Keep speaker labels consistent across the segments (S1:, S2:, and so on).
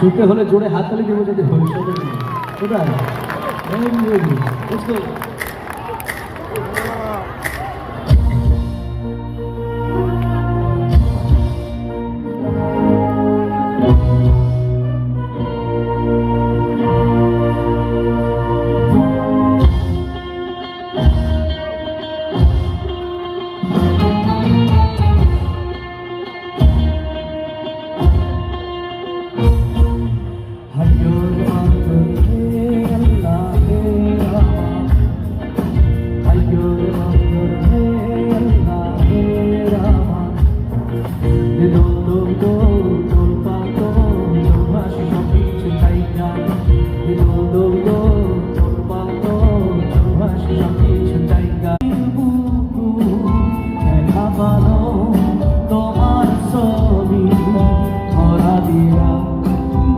S1: শুনতে হলে জোরে হাততালি দেবো যদি ভবিষ্যতে কোথায় তোমার ছবি ধরা দিয়া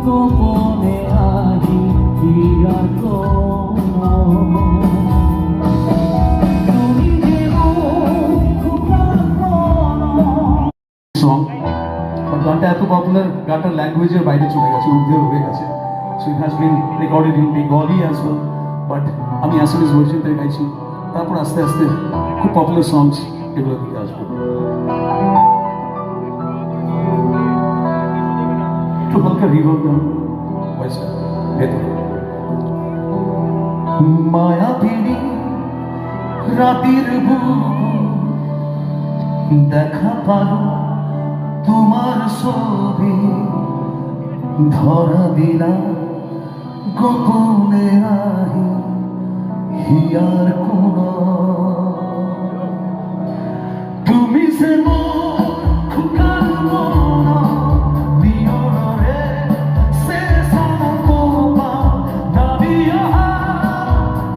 S1: গোপনে আহি দিয়া
S2: সং গানটা এত পপুলার, গানটার ল্যাঙ্গুয়েজের বাইরে চলে গেছে, উর্দু হয়ে গেছে। So it has been recorded in Bengali as well, but আমি অ্যাসামিজ ভার্সনটাই গাইছি। তারপর আস্তে আস্তে খুব পপুলার সংস এগুলো দিকে আসবো। একটু হালকা রিভার্ব দাও ভয়েসটা ভেতরে। মায়া পিড়ি রাতের দেখা পালো তোমার ছবি ধরা দিলা গোপনে আহি হিয়ার